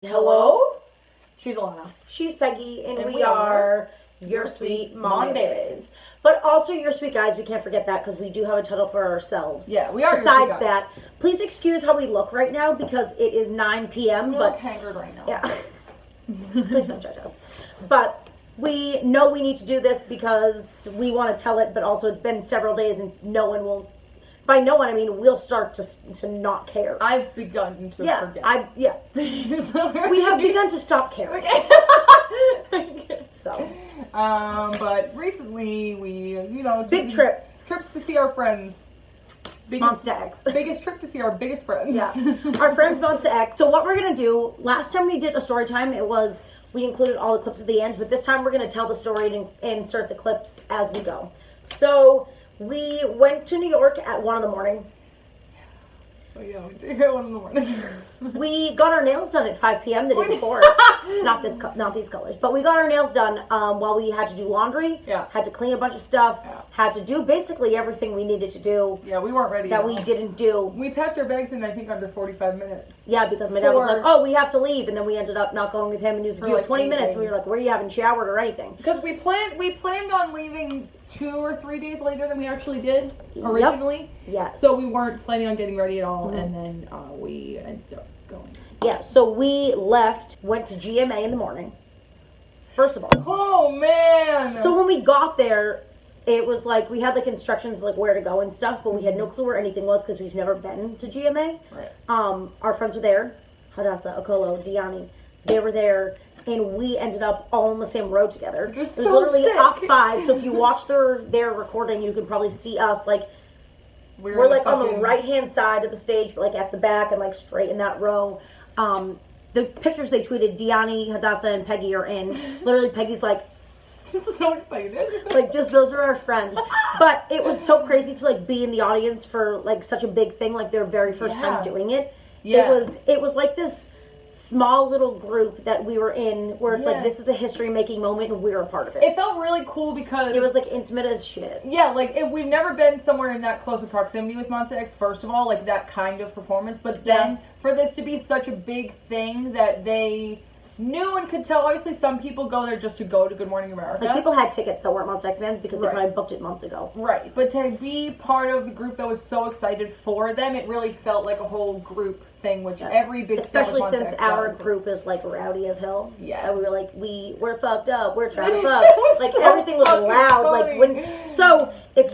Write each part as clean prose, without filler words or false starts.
Hello? She's Alana. She's Peggy, and we are Your Sweet Mom Babies. But also Your Sweet Guys, we can't forget that because we do have a title for ourselves. Yeah, we are Besides Your Sweet Guys. that, please excuse how we look right now because it is 9 p.m. We look haggard right now. Yeah. Please don't judge us. But we know we need to do this because we want to tell it, but also it's been several days and no one will... By no one, I mean we'll start to not care. I've begun to forget. We have begun to stop caring. So. But recently we, big trips to see our friends. Monsta. Biggest trip to see our biggest friends. Yeah, our friends Monsta. So what we're gonna do? Last time we did a story time, we included all the clips at the end, but this time we're gonna tell the story and insert the clips as we go. So. We went to New York at 1 in the morning. Oh yeah, we did at 1 in the morning. We got our nails done at 5 p.m. the day before. Not these colors, but we got our nails done while we had to do laundry. Yeah. Had to clean a bunch of stuff. Yeah. Had to do basically everything we needed to do. Yeah, we weren't ready. That we didn't do. We packed our bags in I think under 45 minutes. Yeah, because my dad was like, "Oh, we have to leave," and then we ended up not going with him, and he was like 20 minutes. And we were like, "Where you haven't showered or anything?" Because we planned on leaving 2 or 3 days later than we actually did originally. Yep. Yes. So we weren't planning on getting ready at all, and then we ended up going. Yeah. So we went to GMA in the morning. First of all. Oh man. So when we got there, it was like we had like instructions like where to go and stuff, but we had no clue where anything was because we've never been to GMA. Right. Our friends were there, Hadassah, Okolo, Diani. They were there. And we ended up all on the same road together. It was literally us 5. So if you watch their recording, you can probably see us like we're like on the right hand side of the stage, like at the back and like straight in that row. The pictures they tweeted, Diani, Hadassah, and Peggy are in. Literally, Peggy's like, this is so excited. Like just those are our friends. But it was so crazy to like be in the audience for like such a big thing, like their very first time doing it. Yeah. It was like this small little group that we were in where it's like this is a history making moment and we're a part of it. It felt really cool because it was like intimate as shit. Yeah, like we've never been somewhere in that close of proximity with Monsta X, first of all, like that kind of performance, but then for this to be such a big thing that they knew and could tell. Obviously some people go there just to go to Good Morning America. Like people had tickets that weren't Monsta X fans because they probably booked it months ago. Right, but to be part of the group that was so excited for them, it really felt like a whole group thing, which every big especially since our group is like rowdy as hell. Yeah, and we were like we're fucked up, we're trying to fuck. Like so everything was loud. Funny. Like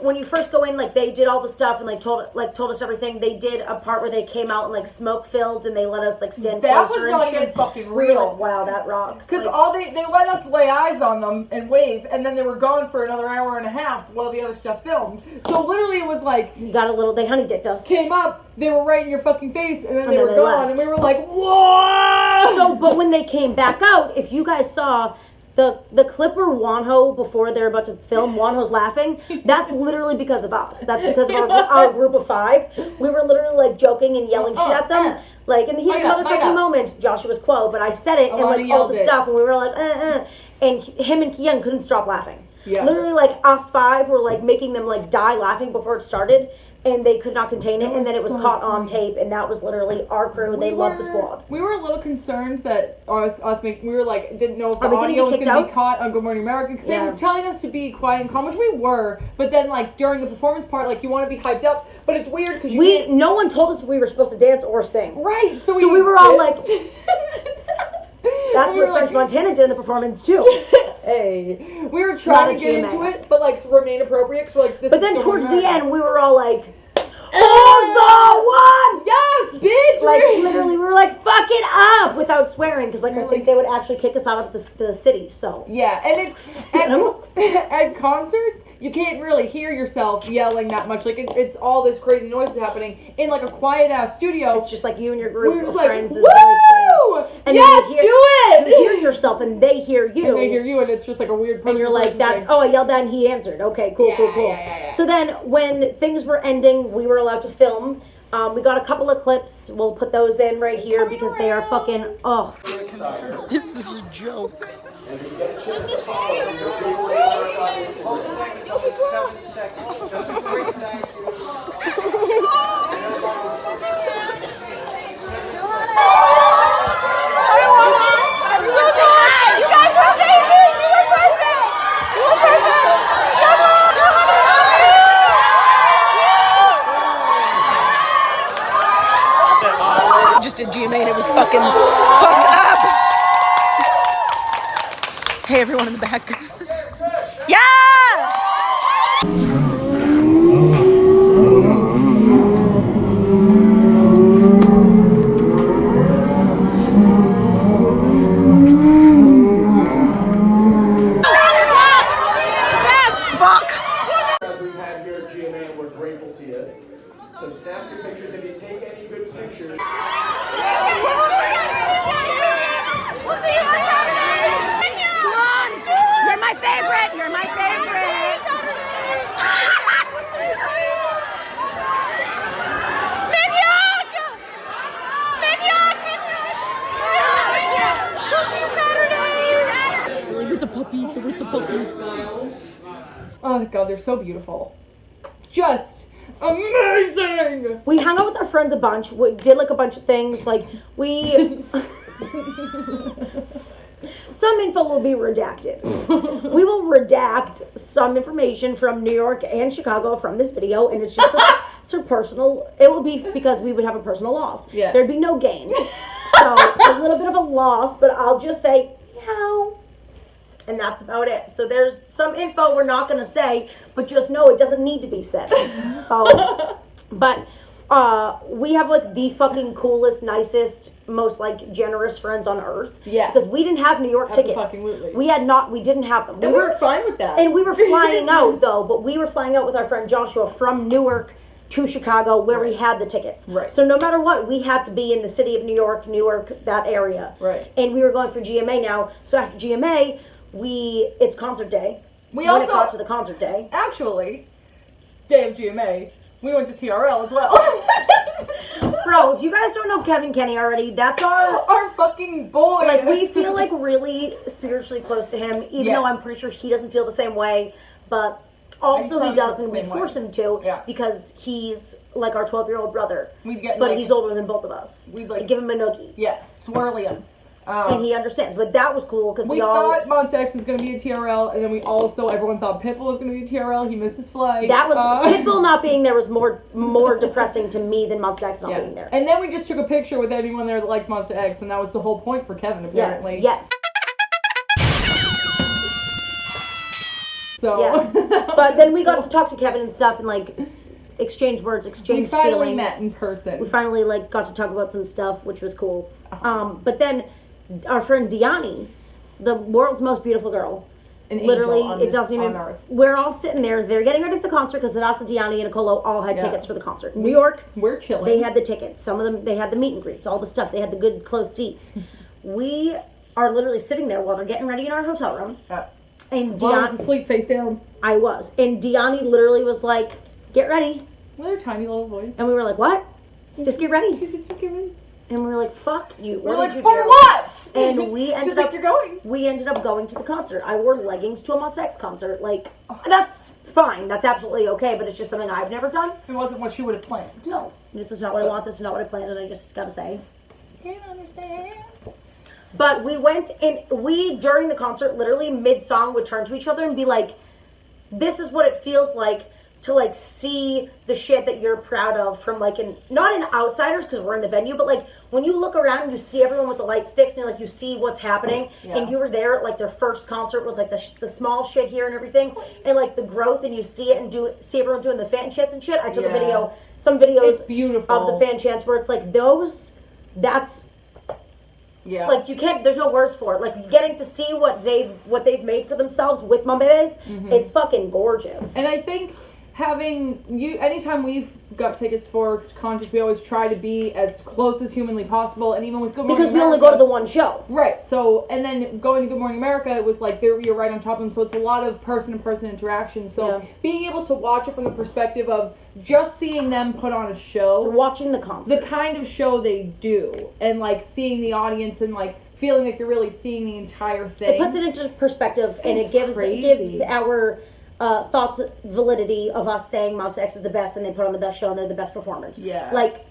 when you first go in, like they did all the stuff and like told us everything. They did a part where they came out and like smoke filled and they let us like stand that closer was not and even shit. fucking We real. were like, wow, that rocks. Because they let us lay eyes on them and wave, and then they were gone for another hour and a half while the other stuff filmed. So literally it was like they honey dipped us. Came up, they were right in your fucking face, and then they were gone, and we were like, whoa! So, but when they came back out, if you guys saw the clip where Wanho, before they're about to film, Wanho's laughing, that's literally because of us. That's because of our group of 5. We were literally like joking and yelling shit at them. Like in the heat of the motherfucking moment, Joshua's quote, but I said it and like all the stuff, and we were like, and him and Kian couldn't stop laughing. Yeah. Literally, like us 5 were like making them like die laughing before it started. And they could not contain it, and then it was caught on tape, and that was literally our crew. They loved the squad. We were a little concerned that we were like, didn't know if the audio was going to be caught on Good Morning America, because they were telling us to be quiet and calm, which we were, but then like during the performance part, like you want to be hyped up, but it's weird because no one told us we were supposed to dance or sing. Right, so we were all like, that's what French Montana did in the performance too. Hey, we were trying to get into it, but like remain appropriate. Cause we're like, this but then towards the end, we were all like, "Oh, yes, bitch!" Like literally, we were like, "Fuck it up," without swearing, because like I think they would actually kick us out of the city. So yeah, and it's at concerts. You can't really hear yourself yelling that much. Like it's all this crazy noise happening in like a quiet ass studio. It's just like you and your group of like, friends. Woo! And yes, do it! You hear yourself and they hear you. And they hear you, and it's just like a weird. And you're like, I yelled that and he answered. Okay, cool. Yeah. So then when things were ending, we were allowed to film. We got a couple of clips. We'll put those in right here because they are fucking. Oh. This is a joke. And you get a chance to follow them. Hold seconds, 7 seconds. Just a quick thank you. And everybody will fucking fucked up. Hey, everyone in the back. Yeah! As we've had here at GMA, and we're grateful to you. So snap your pictures if you take any good pictures. We'll see you on Saturday. Come on. You're my favorite. You're my favorite. Minyak! Minyak! We'll see you Saturday. With the puppies. Oh my god, they're so beautiful. Just amazing! We hung out with our friends a bunch. We did like a bunch of things. Like we, some info will be redacted. We will redact some information from New York and Chicago from this video, and it's just for personal. It will be because we would have a personal loss. Yeah. There'd be no gain. So a little bit of a loss, but I'll just say meow. And that's about it. So there's some info we're not going to say, but just know it doesn't need to be said. So, but we have like the fucking coolest, nicest, most like generous friends on earth. Yeah. Because we didn't have New York tickets. Absolutely. We didn't have them. And we were fine with that. And we were flying out though, but we were flying out with our friend Joshua from Newark to Chicago where we had the tickets. Right. So no matter what, we had to be in the city of Newark, that area. Right. And we were going for GMA now. So after GMA, it's concert day. We when also it got to the concert day. Actually, day of GMA, we went to TRL as well. Bro, if you guys don't know Kevin Kenny already, that's our fucking boy. like we feel like really spiritually close to him, even though I'm pretty sure he doesn't feel the same way, but also he does, and we force him to because he's like our 12-year-old brother. But he's older than both of us. We'd like give him a noogie. Yeah, swirly him. And he understands, but that was cool because we thought Monsta X was going to be a TRL, and then everyone thought Pitbull was going to be a TRL. He missed his flight. That was Pitbull not being there was more depressing to me than Monsta X not being there. And then we just took a picture with anyone there that likes Monsta X, and that was the whole point for Kevin apparently. Yes. So. Yeah. But then we got to talk to Kevin and stuff and like exchange words, exchange feelings. We finally met in person. We finally like got to talk about some stuff, which was cool. But then our friend Diani, the world's most beautiful girl, literally, it doesn't even. We're all sitting there. They're getting ready for the concert because Adasa, Diani, and Nicolo all had tickets for the concert. New York, we're chilling. They had the tickets. Some of them, they had the meet and greets, all the stuff. They had the good close seats. We are literally sitting there while they're getting ready in our hotel room. And Diani was asleep face down. I was, and Diani literally was like, "Get ready." With her tiny little voice. And we were like, "What? Just get ready." And we were like, "Fuck you." We're like, "For what?" And we ended up going. We ended up going to the concert. I wore leggings to a Monsta X concert. Like, that's fine. That's absolutely okay. But it's just something I've never done. It wasn't what she would have planned. No, this is not what I want. This is not what I planned. And I just gotta say, can't understand. But we went and during the concert, literally mid-song, would turn to each other and be like, "This is what it feels like to like see the shit that you're proud of from like not in outsiders because we're in the venue, but like when you look around and you see everyone with the light sticks and like you see what's happening and you were there at like their first concert with like the small shit here and everything and like the growth and you see it and see everyone doing the fan chants and shit. I took some videos of the fan chants where it's like that's like you can't. There's no words for it. Like getting to see what they've made for themselves with Mondays. It's fucking gorgeous. And I think anytime we've got tickets for concerts, we always try to be as close as humanly possible. And even with Good Morning America, because we only go to the one show. Right. So and then going to Good Morning America, it was like you're right on top of them. So it's a lot of person-to-person interaction. So being able to watch it from the perspective of just seeing them put on a show, watching the concert, the kind of show they do, and like seeing the audience and like feeling like you're really seeing the entire thing. It puts it into perspective, and it gives our thoughts validity of us saying Monsta X is the best, and they put on the best show, and they're the best performers. Yeah. Like.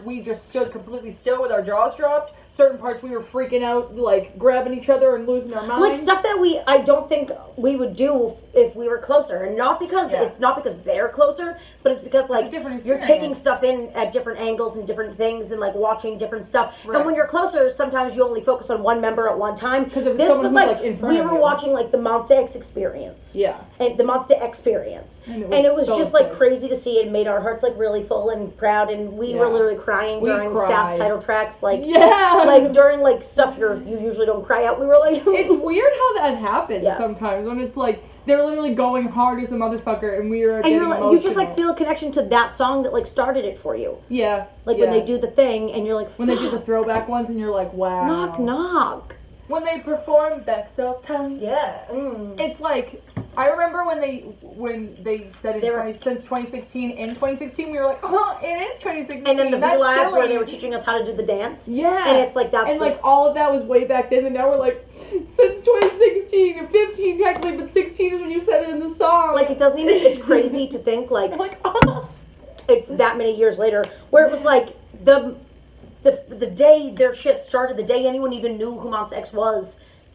we just stood completely still with our jaws dropped. Certain parts we were freaking out, like grabbing each other and losing our minds. Like stuff that I don't think we would do if we were closer, and not because it's not because they're closer, but it's because like you're taking stuff in at different angles and different things, and like watching different stuff. Right. And when you're closer, sometimes you only focus on one member at one time. Because this was like in front we were watching like the Monsta X experience. Yeah. And the Monsta experience, and it was so just like crazy to see. It made our hearts like really full and proud, and we were literally crying during fast title tracks, like like during like stuff you usually don't cry out. We were like, it's weird how that happens sometimes when it's like they're literally going hard as a motherfucker, and we are getting emotional. You just like feel a connection to that song that like started it for you. Yeah. Like when they do the thing, and you're like, when they do the throwback ones, and you're like, wow. Knock knock. When they perform Back Self Time. Yeah. It's like I remember when they said since 2016. In 2016, we were like, oh, it is 2016. And then the Blue where they were teaching us how to do the dance. Yeah. And it's like that's like all of that was way back then, and now we're like, since 2016 and 15 technically, but 16 is when you said it in the song. Like it doesn't even. It's crazy to think like it's that many years later, where it was like the day their shit started, the day anyone even knew who Monsta X was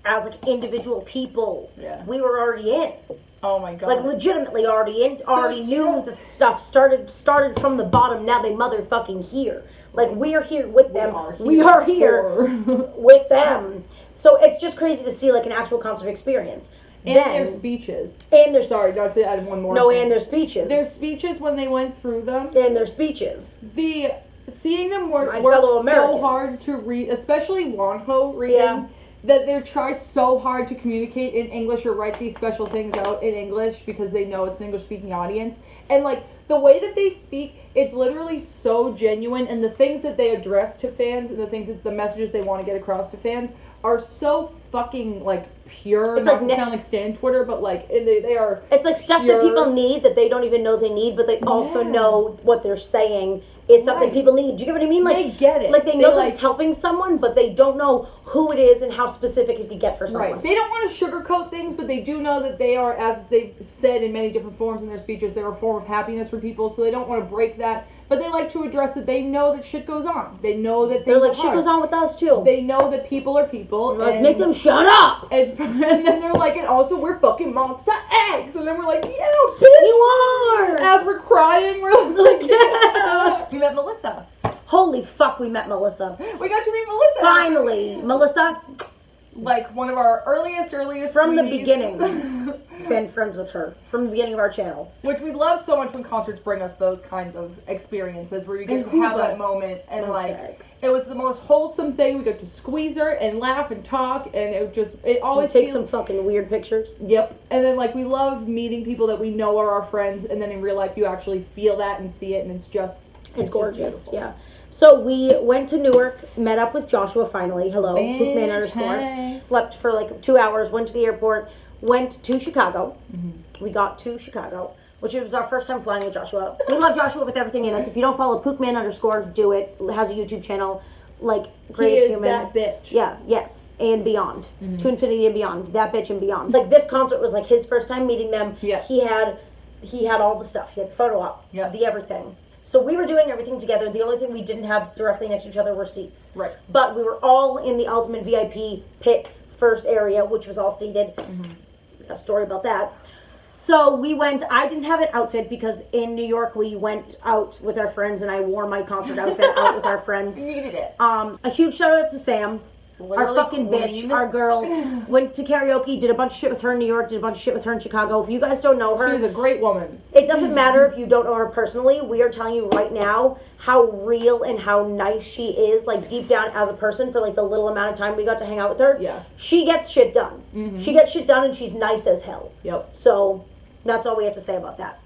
as like individual people, we were already in. Oh my god. Like legitimately already in, already knew the stuff started from the bottom. Now they motherfucking here. Like we are here with them. We are here with them. So it's just crazy to see like an actual concert experience. And their speeches. And their sorry, not to add one more. No, and their speeches. Their speeches when they went through them. And their speeches. Seeing them work so hard to read, especially Wonho reading, that they try so hard to communicate in English or write these special things out in English because they know it's an English-speaking audience. And, like, the way that they speak, it's literally so genuine, and the things that they address to fans and the messages they want to get across to fans are so fucking, like, pure. It's not to sound like Stan Twitter, but, like, they are it's like stuff that people need that they don't even know they need, but they also know what they're saying is something people need. Do you get what I mean? Like, they get it. Like, they know that it's helping someone, but they don't know who it is and how specific it could get for someone. Right. They don't want to sugarcoat things, but they do know that they are, as they've said in many different forms in their speeches, they're a form of happiness for people, so they don't want to break that. But they like to address that they know that shit goes on. They know that they're like, shit goes on with us too. They know that people are people. Let's make them shut up. And then they're like, and also we're fucking Monsta X. And then we're like, yeah, bitch. You are. As we're crying, we're like, yeah. We met Melissa. Holy fuck, we met Melissa. We got to meet Melissa. Finally. Melissa. Like one of our earliest from the beginning. Been friends with her from the beginning of our channel, which we love so much when concerts bring us those kinds of experiences where you get to have that moment, and like it was the most wholesome thing. We got to squeeze her and laugh and talk, and it always take some fucking weird pictures. Yep. And then like we love meeting people that we know are our friends, and then in real life you actually feel that and see it, and it's gorgeous. Yeah. So we went to Newark, met up with Joshua finally. Hello, Poopman _. Slept for like 2 hours, went to the airport, went to Chicago. We got to Chicago, which was our first time flying with Joshua. We love Joshua with everything in us. If you don't follow Poopman _, do it. Has a YouTube channel, like greatest human. That bitch. Yeah, yes, and beyond. To infinity and beyond. That bitch and beyond. Like this concert was like his first time meeting them. Yeah. He had all the stuff. He had the photo op. Yeah. The everything. So we were doing everything together. The only thing we didn't have directly next to each other were seats. Right. But we were all in the ultimate VIP pit first area, which was all seated. A story about that. So we went, I didn't have an outfit because in New York we went out with our friends and I wore my concert outfit out with our friends. You needed it. A huge shout out to Sam. Our fucking bitch, our girl, went to karaoke, did a bunch of shit with her in New York, did a bunch of shit with her in Chicago. If you guys don't know her... She's a great woman. It doesn't matter if you don't know her personally. We are telling you right now how real and how nice she is, like, deep down as a person for, like, the little amount of time we got to hang out with her. Yeah. She gets shit done. She gets shit done and she's nice as hell. Yep. So, that's all we have to say about that.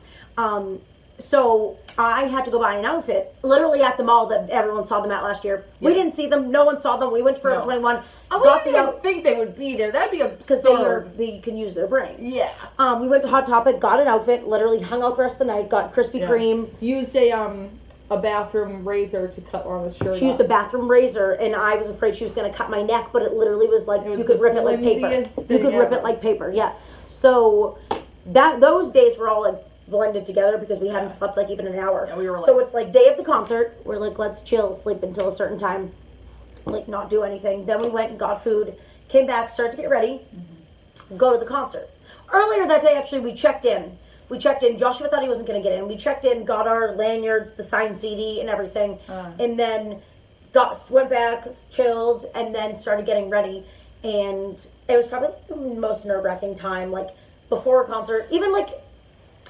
So I had to go buy an outfit, literally at the mall that everyone saw them at last year. Yeah. We didn't see them. No one saw them. We went to Forever 21. I wouldn't even think they would be there. That'd be absurd. Because they can use their brain. Yeah. We went to Hot Topic, got an outfit, literally hung out the rest of the night, got Krispy Kreme. Used a bathroom razor to cut Lana's shirt. She used a bathroom razor, and I was afraid she was going to cut my neck, but it literally was like, you could rip it like paper. You could rip it like paper, yeah. So those days were all like blended together because we hadn't slept like even an hour. Yeah, we were So it's like day of the concert. We're like, let's chill, sleep until a certain time, like not do anything. Then we went and got food, came back, started to get ready, go to the concert. Earlier that day, actually, we checked in. Joshua thought he wasn't going to get in. We checked in, got our lanyards, the signed CD, and everything, and then went back, chilled, and then started getting ready. And it was probably the most nerve-wracking time, like before a concert. Even like,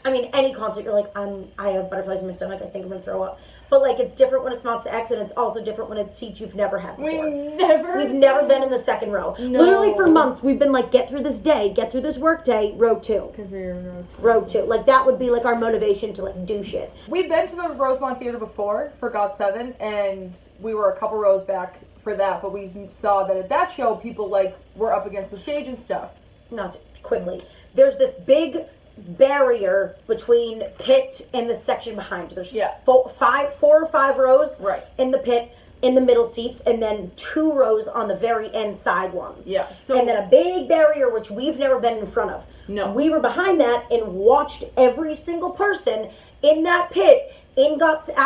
I mean, any concert, you're like, I have butterflies in my stomach. I think I'm going to throw up. But like, it's different when it's Monsta X, and it's also different when it's seats you've never had before. We've never been in the second row. No. Literally for months, we've been like, get through this day, get through this work day, row 2. Because we were in Row 2. Like, that would be like our motivation to like do shit. We've been to the Rosemont Theater before for GOT7, and we were a couple rows back for that, but we saw that at that show, people like were up against the stage and stuff. Not quickly. There's this big barrier between pit and the section behind. There's 4 or 5 rows in the pit, in the middle seats, and then 2 rows on the very end side ones. Yeah. So, and then a big barrier which we've never been in front of. No. We were behind that and watched every single person in that pit at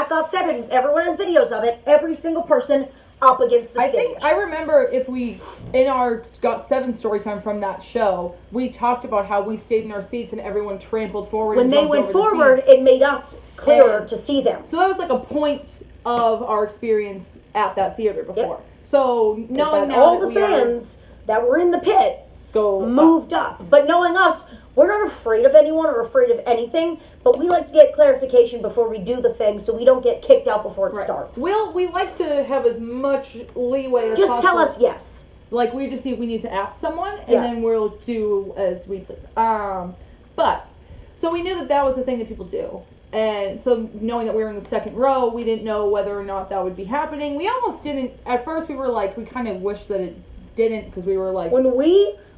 GOT7. Everyone has videos of it. Every single person up against the stage. I remember in our GOT7 story time from that show, we talked about how we stayed in our seats and everyone trampled forward. When and they went forward, it made us clearer to see them. So that was like a point of our experience at that theater before. Yep. So knowing now all the fans that were in the pit moved up. But knowing us, we're not afraid of anyone or afraid of anything, but we like to get clarification before we do the thing so we don't get kicked out before it starts. We like to have as much leeway as possible. Just tell us yes. Like, we just see if we need to ask someone, and then we'll do as we please. But, so we knew that was the thing that people do. And so knowing that we were in the second row, we didn't know whether or not that would be happening. We almost didn't, at first we were like, we kind of wished that it didn't, because we were like...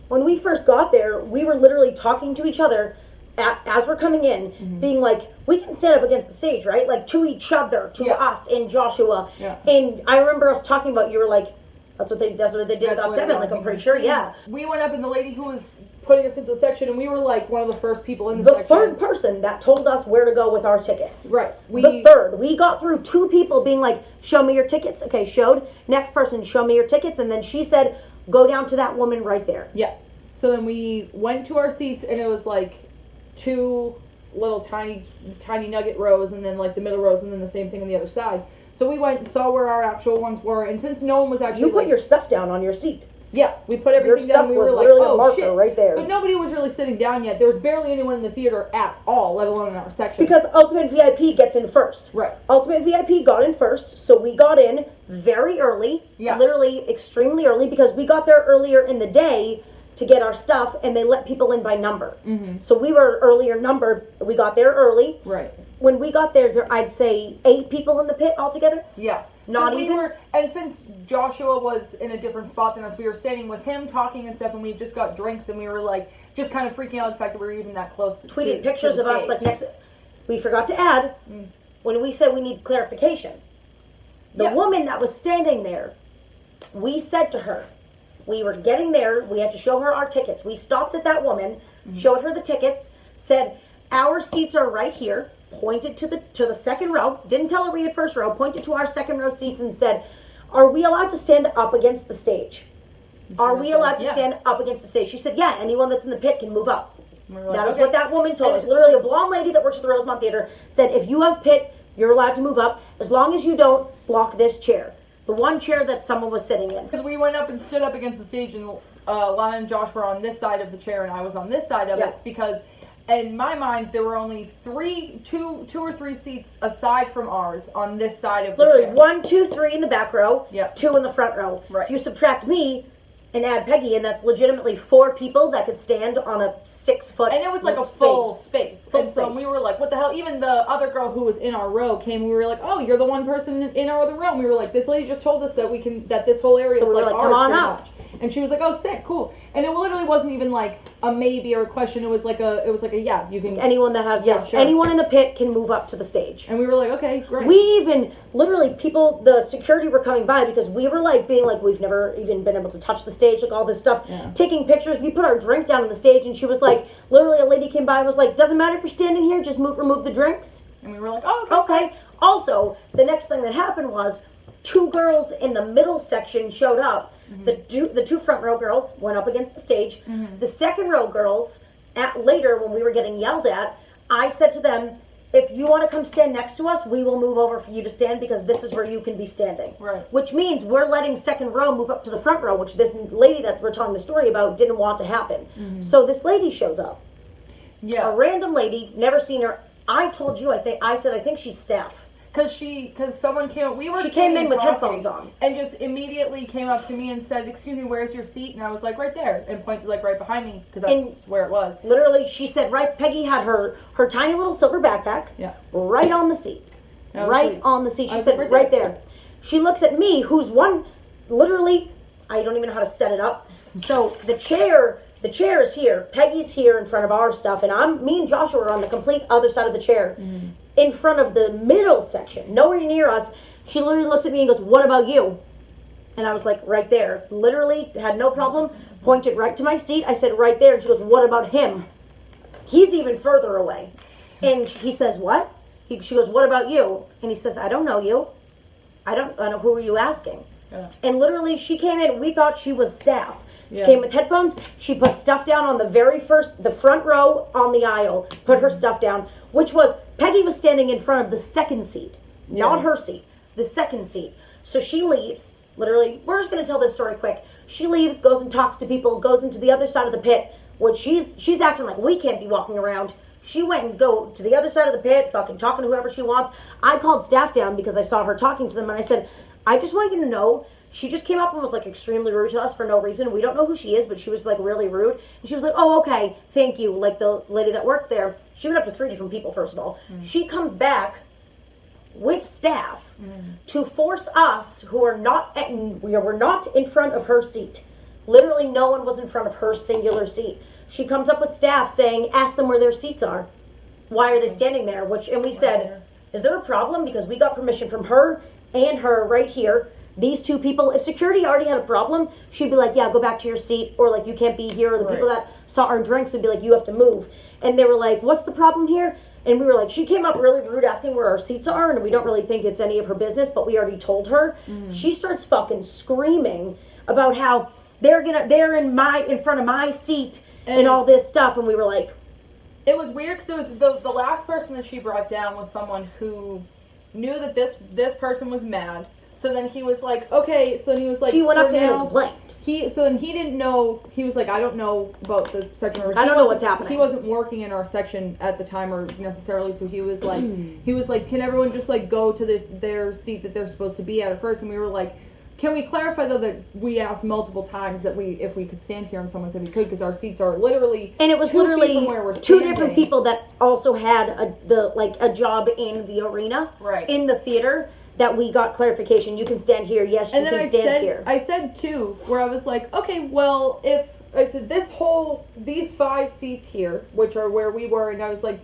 When we first got there, we were literally talking to each other as we're coming in, being like, we can stand up against the stage, right? Like, to each other, to us and Joshua. Yeah. And I remember us talking about, you were like, that's what they did at GOT7, like, I'm pretty sure, We went up, and the lady who was putting us into the section, and we were like one of the first people in the section. The third person that told us where to go with our tickets. Right. The third. We got through 2 people being like, show me your tickets. Okay, showed. Next person, show me your tickets. And then she said, go down to that woman right there. Yeah. So then we went to our seats, and it was like 2 little tiny nugget rows, and then like the middle rows, and then the same thing on the other side. So we went and saw where our actual ones were, and since no one was actually... You put your stuff down on your seat. Yeah, we put everything down, and we were like, oh shit. Right there. But nobody was really sitting down yet. There was barely anyone in the theater at all, let alone in our section. Because Ultimate VIP gets in first. Right. Ultimate VIP got in first, so we got in very early. Yeah. Literally extremely early, because we got there earlier in the day to get our stuff, and they let people in by number. Mm-hmm. So we were earlier numbered. We got there early. Right. When we got there, I'd say 8 people in the pit altogether. Yeah. Not so even. And since Joshua was in a different spot than us, we were standing with him talking and stuff, and we just got drinks, and we were like just kind of freaking out the fact that we were even that close. Tweeted pictures of us like next. We forgot to add when we said we need clarification. The woman that was standing there, we said to her, we were getting there, we had to show her our tickets. We stopped at that woman, showed her the tickets, said, our seats are right here, pointed to the second row, didn't tell her we had first row, pointed to our second row seats and said, are we allowed to stand up against the stage? Are we allowed to stand up against the stage? She said, yeah, anyone that's in the pit can move up. That is what that woman told us. Literally, a blonde lady that works at the Rosemont Theater said, if you have pit, you're allowed to move up, as long as you don't block this chair. The one chair that someone was sitting in. Because we went up and stood up against the stage, and Lana and Josh were on this side of the chair, and I was on this side of it, because in my mind, there were only two or three seats aside from ours on this side of the chair. Literally, 1, 2, 3 in the back row, 2 in the front row. Right. If you subtract me and add Peggy, and that's legitimately 4 people that could stand on a 6-foot and it was like a full space. So we were like, what the hell? Even the other girl who was in our row came, and we were like, oh, you're the one person in our other row. And we were like, this lady just told us that this whole area is like ours, come on pretty up. much. And she was like, oh, sick, cool. And it literally wasn't even like a maybe or a question. It was like a yeah, you can. Anyone that has, Yeah, sure. anyone in the pit can move up to the stage. And we were like, okay, great. We even, literally, the security were coming by because we were like being like, we've never even been able to touch the stage, like all this stuff. Yeah. Taking pictures. We put our drink down on the stage and she was like, literally a lady came by and was like, doesn't matter if you're standing here, just remove the drinks. And we were like, oh, Okay. Also, the next thing that happened was 2 girls in the middle section showed up. Mm-hmm. The 2 front row girls went up against the stage. Mm-hmm. The second row girls, later when we were getting yelled at, I said to them, if you want to come stand next to us, we will move over for you to stand because this is where you can be standing. Right. Which means we're letting second row move up to the front row, which this lady that we're telling the story about didn't want to happen. Mm-hmm. So this lady shows up. Yeah. A random lady, never seen her. I told you, I said I think she's staff. Because someone came, She came in with headphones on. And just immediately came up to me and said, excuse me, where's your seat? And I was like, right there. And pointed like right behind me, because that's where it was. Literally, she said, right, Peggy had her tiny little silver backpack right on the seat. Right on the seat. She said, right there. She looks at me, who's literally, I don't even know how to set it up. So the chair is here. Peggy's here in front of our stuff, and me and Joshua are on the complete other side of the chair. Mm-hmm. In front of the middle section, nowhere near us. She literally looks at me and goes, what about you? And I was like, right there. Literally, had no problem. Pointed right to my seat. I said, right there. And she goes, what about him? He's even further away. And he says, what? She goes, what about you? And he says, I don't know you. I don't know, who are you asking? Yeah. And literally, she came in, we thought she was staff. She came with headphones. She put stuff down on the front row on the aisle, put her stuff down, which was, Peggy was standing in front of the second seat, not her seat, the second seat. So she leaves, literally, we're just going to tell this story quick. She leaves, goes and talks to people, goes into the other side of the pit, which she's acting like we can't be walking around. She went and go to the other side of the pit, fucking talking to whoever she wants. I called staff down because I saw her talking to them, and I said, I just want you to know, she just came up and was like extremely rude to us for no reason. We don't know who she is, but she was like really rude. And she was like, oh, okay, thank you. Like the lady that worked there, she went up to 3 different people, first of all. She comes back with staff to force us, who are we're not in front of her seat. Literally no one was in front of her singular seat. She comes up with staff saying, ask them where their seats are. Why are they standing there? And we said, is there a problem? Because we got permission from her and her right here. These 2 people, if security already had a problem, she'd be like, yeah, go back to your seat, or like, you can't be here, or the people that saw our drinks would be like, you have to move. And they were like, what's the problem here? And we were like, she came up really rude asking where our seats are, and we don't really think it's any of her business, but we already told her. She starts fucking screaming about how they're in front of my seat and all this stuff, and we were like, it was weird because it was the last person that she brought down was someone who knew that this person was mad. So then he was like, okay, so then he was like, she went up to him and complained. So then he didn't know, he was like, I don't know about the section. I don't know what's happening. He wasn't working in our section at the time or necessarily, so he was like, can everyone just like go to their seat that they're supposed to be at first? And we were like, can we clarify though that we asked multiple times that if we could stand here, and someone said we could because our seats are literally and it was 2 literally feet from where we're 2 standing. different people that also had a job in the arena, in the theater. That we got clarification. You can stand here. Yes, you can stand here. I said too, where I was like, okay, well, if I said these 5 seats here, which are where we were, and I was like,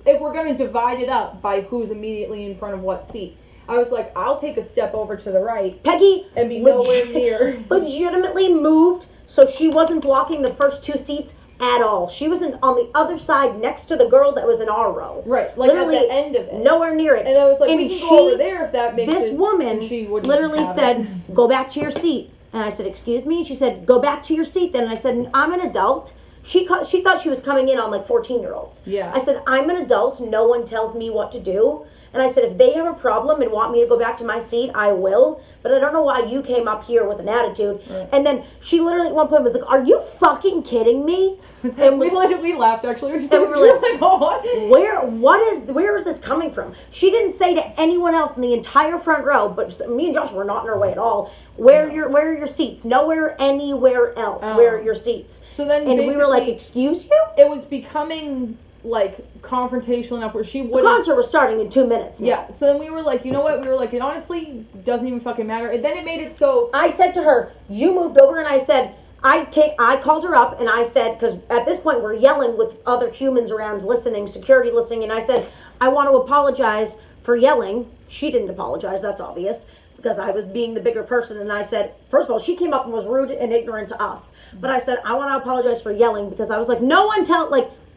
if we're going to divide it up by who's immediately in front of what seat, I was like, I'll take a step over to the right, Peggy, and be nowhere near. Legitimately moved, so she wasn't blocking the first 2 seats at all. She was on the other side next to the girl that was in our row. Right, like literally at the end of it. Nowhere near it. And I was like, we can go over there if that makes sense. This woman literally said, go back to your seat. And I said, excuse me? She said, go back to your seat then. And I said, I'm an adult. She thought she was coming in on like 14-year-olds. Yeah. I said, I'm an adult. No one tells me what to do. And I said, if they have a problem and want me to go back to my seat, I will. But I don't know why you came up here with an attitude. Right. And then she literally at one point was like, are you fucking kidding me? And we laughed actually. We were like, oh, what? Where is this coming from? She didn't say to anyone else in the entire front row, but me and Josh were not in our way at all. Where are your seats? Nowhere anywhere else. Where are your seats? So then and we were like, excuse you? It was becoming like confrontational enough where she The wouldn't. concert was starting in 2 minutes. Man. Yeah. So then we were like, you know what? We were like, it honestly doesn't even fucking matter. And then it made it so. I said to her, you moved over, and I said, I called her up, and I said, because at this point we're yelling with other humans around listening, security listening, and I said, I want to apologize for yelling. She didn't apologize, that's obvious, because I was being the bigger person, and I said, first of all, she came up and was rude and ignorant to us. But I said, I want to apologize for yelling, because I was like,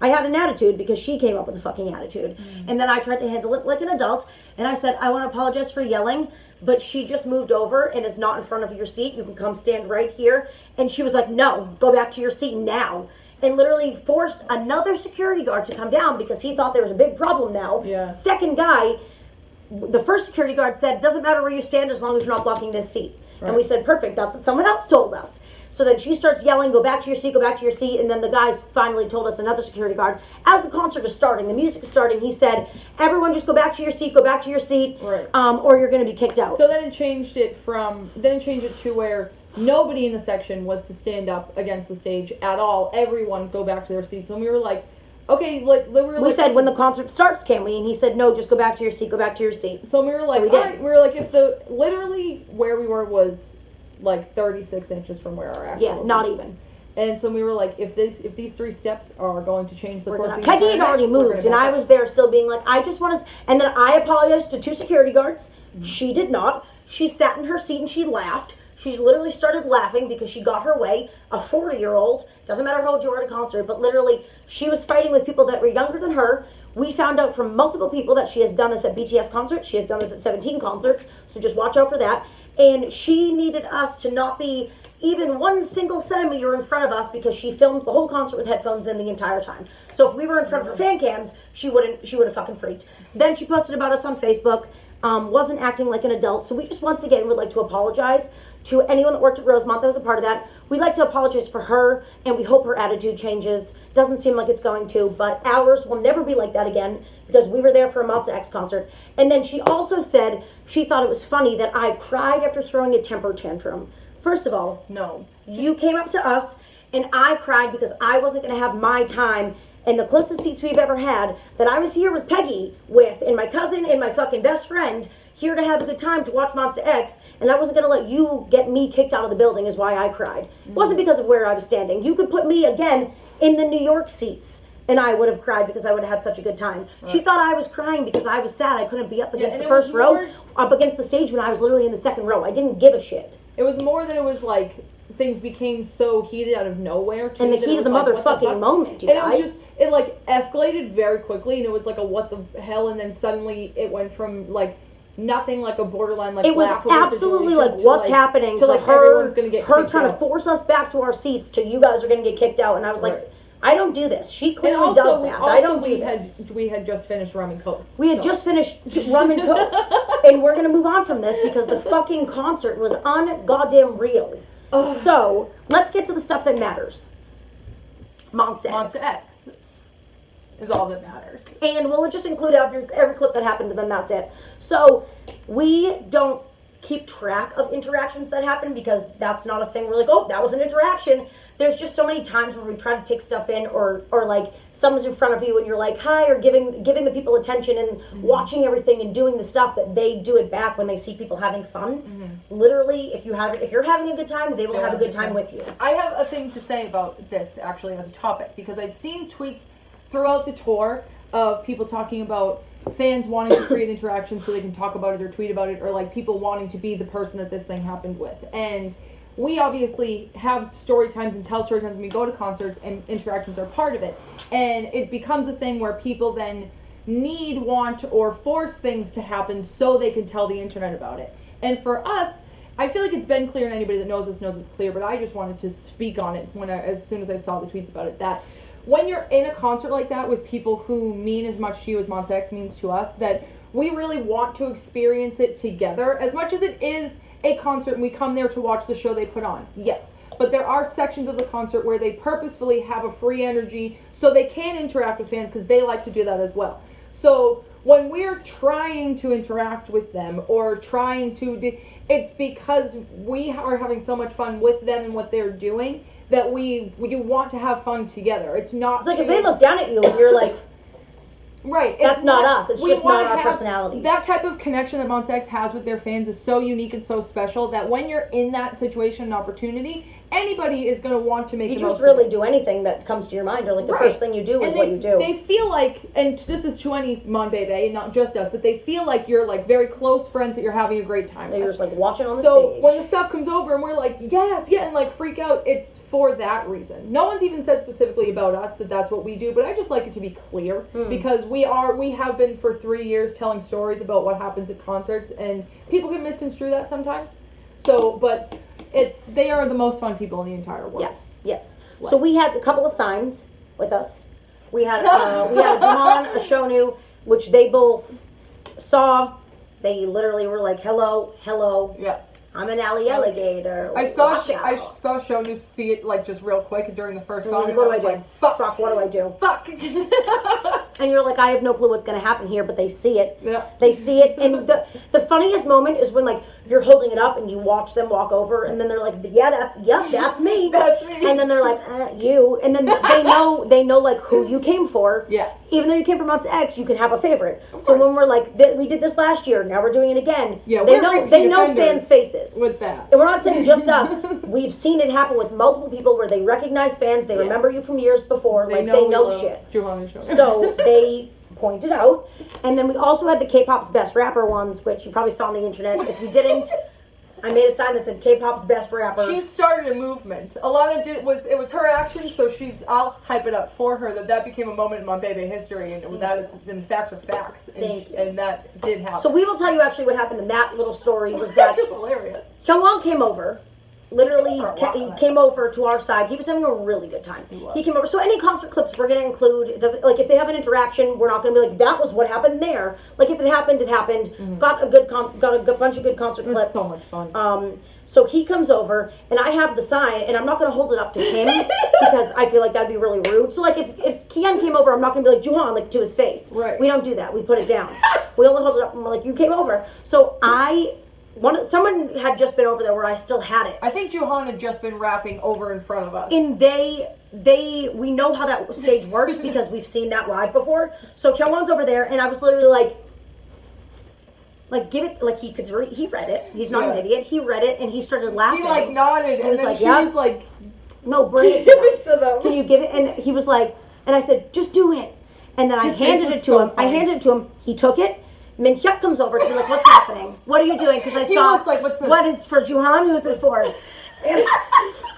I had an attitude because she came up with a fucking attitude. And then I tried to handle it like an adult, and I said, I want to apologize for yelling, but she just moved over and is not in front of your seat. You can come stand right here. And she was like, no, go back to your seat now. And literally forced another security guard to come down because he thought there was a big problem now. Yeah. Second guy, the first security guard said, doesn't matter where you stand as long as you're not blocking this seat. Right. And we said, perfect, that's what someone else told us. So then she starts yelling, go back to your seat, go back to your seat. And then the guys finally told us, another security guard, as the concert is starting, the music is starting, he said, everyone just go back to your seat, right. Or you're going to be kicked out. So then it changed it to where nobody in the section was to stand up against the stage at all. Everyone go back to their seats. And we were like, okay, we said, when the concert starts, can we? And he said, no, just go back to your seat, go back to your seat. So we were like, all right, we were like, if literally where we were was like 36 inches from where our actual not even. And so we were like, if these 3 steps are going to change the course of the Peggy had already moved, and I was there still being like, I just want to, and then I apologized to 2 security guards. She did not. She sat in her seat and she laughed. She literally started laughing because she got her way. A 40-year-old, doesn't matter how old you are at a concert, but literally she was fighting with people that were younger than her. We found out from multiple people that she has done this at BTS concerts. She has done this at 17 concerts, so just watch out for that. And she needed us to not be even 1 single centimeter in front of us because she filmed the whole concert with headphones in the entire time. So if we were in front of her fan cams, she would have fucking freaked. Then she posted about us on Facebook, wasn't acting like an adult. So we just once again would like to apologize to anyone that worked at Rosemont that was a part of that. We'd like to apologize for her, and we hope her attitude changes. Doesn't seem like it's going to, but ours will never be like that again because we were there for a Monsta X concert. And then she also said she thought it was funny that I cried after throwing a temper tantrum. First of all, no. You came up to us, and I cried because I wasn't going to have my time in the closest seats we've ever had that I was here with Peggy with, and my cousin and my fucking best friend, here to have a good time to watch Monsta X, and I wasn't going to let you get me kicked out of the building is why I cried. It wasn't because of where I was standing. You could put me again in the New York seats, and I would have cried because I would have had such a good time. Right. She thought I was crying because I was sad I couldn't be up against the first row, up against the stage when I was literally in the second row. I didn't give a shit. It was more than it was like things became so heated out of nowhere. And the heat of the motherfucking moment, you guys. And it was just, it like escalated very quickly, and it was like a what the hell, and then suddenly it went from like nothing like a borderline like it was absolutely like what's happening to like her trying to force us back to our seats to you guys are going to get kicked out, and I was like, I don't do this. She clearly does that. I don't do this. We had just finished rum and cokes. We had just finished rum and cokes, and we're going to move on from this because the fucking concert was un-goddamn real. So let's get to the stuff that matters. Monsta X is all that matters. And we'll just include every clip that happened, and then that's it. So we don't keep track of interactions that happen because that's not a thing. We're like, oh, that was an interaction. There's just so many times where we try to take stuff in, or like someone's in front of you and you're like, hi, or giving the people attention and watching everything and doing the stuff that they do it back when they see people having fun. Literally, if you're having a good time, they will have a good time with you. I have a thing to say about this actually as a topic because I've seen tweets throughout the tour of people talking about fans wanting to create interactions so they can talk about it or tweet about it, or like people wanting to be the person that this thing happened with. And we obviously have story times and tell story times when we go to concerts, and interactions are part of it. And it becomes a thing where people then want, or force things to happen so they can tell the internet about it. And for us, I feel like it's been clear, and anybody that knows this knows it's clear, but I just wanted to speak on it as soon as I saw the tweets about it, that when you're in a concert like that with people who mean as much to you as Monsta X means to us, that we really want to experience it together, as much as it is a concert and we come there to watch the show they put on, yes. But there are sections of the concert where they purposefully have a free energy so they can interact with fans because they like to do that as well. So when we're trying to interact with them or trying to it's because we are having so much fun with them and what they're doing that we want to have fun together. It's not like if they look down at you and you're like, Right. That's not us. It's we just not wanna our have personalities. That type of connection that Monsta X has with their fans is so unique and so special that when you're in that situation and opportunity, anybody is going to want to make You the most just really of it. do anything that comes to your mind, or like the Right. first thing you do is And what you do. They feel like, and this is to any Mon Bebe, not just us, but they feel like you're like very close friends that you're having a great time You're with. just like watching on the So stage. when the stuff comes over and we're like, yes, yeah, and like freak out, it's for that reason. No one's even said specifically about us that that's what we do, but I just like it to be clear because we have been for 3 years telling stories about what happens at concerts, and people can misconstrue that sometimes. So, but they are the most fun people in the entire world. Yeah. Yes. So we had a couple of signs with us. We had a Jahan, a Shonu, which they both saw. They literally were like, "Hello, hello. Yeah. I'm an alley alligator. I saw Watch out." Shonu see it like just real quick during the first song. He's like, and what do I was do? like, Fuck, what do I do? fuck. And you're like, I have no clue what's going to happen here, but they see it. Yeah. They see it. And the funniest moment is when, like, you're holding it up and you watch them walk over, and then they're like, yeah, that's me. That's me. And then they're like, you. And then they know, like, who you came for. Yeah. Even though you came from Monsta X, you can have a favorite. So when we're like, we did this last year, now we're doing it again. Yeah, they we're know repeat fans' faces. with that. And we're not saying just us. We've seen it happen with multiple people where they recognize fans. They remember you from years before. They know shit. So they pointed out. And then we also had the K-pop's best rapper ones, which you probably saw on the internet. If you didn't, I made a sign that said K-pop's best rapper. She started a movement. Alana it was her action, so I'll hype it up for her that became a moment in Mon Bebe history, and that is, and facts are facts, and that did happen. So we will tell you actually what happened in that little story was that That's just hilarious. Kyungwon came over. Literally, he came over to our side. He was having a really good time. He came over. So any concert clips we're going to include. It doesn't, like, if they have an interaction, we're not going to be like, that was what happened there. Like, if it happened, it happened. Mm-hmm. Got a bunch of good concert clips. So much fun. So he comes over, and I have the sign, and I'm not going to hold it up to him because I feel like that'd be really rude. So, like, if Kian came over, I'm not going to be like, Juhan, like, to his face. Right. We don't do that. We put it down. We only hold it up, and we're like, you came over. So someone had just been over there where I still had it. I think Johan had just been rapping over in front of us. And we know how that stage works because we've seen that live before. So Kyungwon's over there, and I was literally like, give it, like, he read it. He's not an idiot. He read it, and he started laughing. He like nodded, and then like, she yeah. was like, no, bring it to them. Can you give it? And he was like, and I said, just do it. And then I handed it to him. I handed it to him. He took it. Min Hyuk comes over to be like, what's happening? What are you doing? Because I saw, looks like, what's this? What is for Juhan? Who's it for? And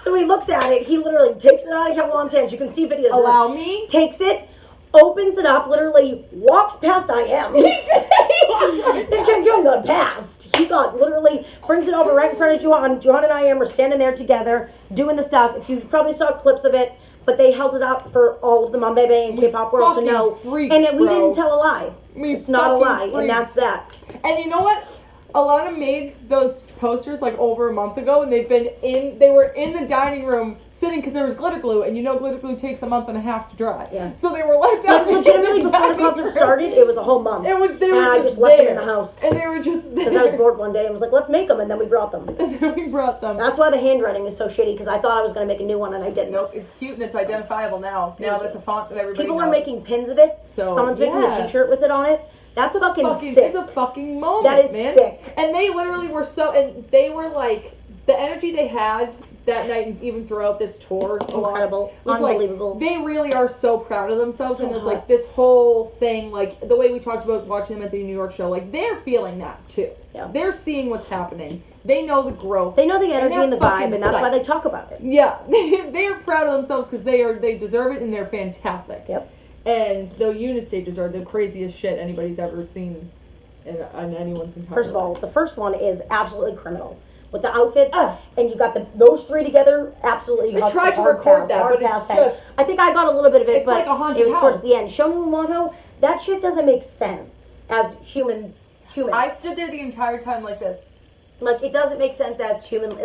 so he looks at it. He literally takes it out of Kyungwon's hands. You can see videos of allow this. me? Takes it, opens it up, literally walks past I am. And Jung got past. He literally brings it over right in front of Juhan. Juhan and I am are standing there together doing the stuff. If you probably saw clips of it, but they held it up for all of the Mon Bebe and K-pop world to know. Freaked, and we bro. didn't tell a lie. It's not a lie, and that's that. And you know what? Alana made those posters like over a month ago, and they were in the dining room sitting because there was glitter glue, and you know glitter glue takes a month and a half to dry. Yeah. So they were left out. Like, legitimately, before the concert started, it was a whole month. They were I just left them in the house. And they were just there. Because I was bored one day and was like, let's make them, and then we brought them. And then we brought them. That's why the handwriting is so shitty, because I thought I was going to make a new one, and I didn't. Nope, it's cute and it's identifiable now. Now that's a font that everybody People knows. are making pins of it. So, someone's making a t-shirt with it on it. That's fucking sick. It's a fucking moment, That is man. sick. And they literally were and they were like, the energy they had that night and even throughout this tour. Incredible. Was Unbelievable. Like, they really are so proud of themselves, and it's like this whole thing, like the way we talked about watching them at the New York show, like they're feeling that too. Yeah. They're seeing what's happening. They know the growth. They know the energy and the vibe, fucking and that's psyched. why they talk about it. Yeah, they are proud of themselves because they deserve it and they're fantastic. Yep. And the unit stages are the craziest shit anybody's ever seen in anyone's entire First of all, life. the first one is absolutely criminal. With the outfits, and you got those three together, absolutely. We tried to record that, but it's just... I think I got a little bit of it, It's but like a haunted it was house. towards the end. Shonu and Wano, that shit doesn't make sense as humans. I stood there the entire time like this. Like, it doesn't make sense as humanly,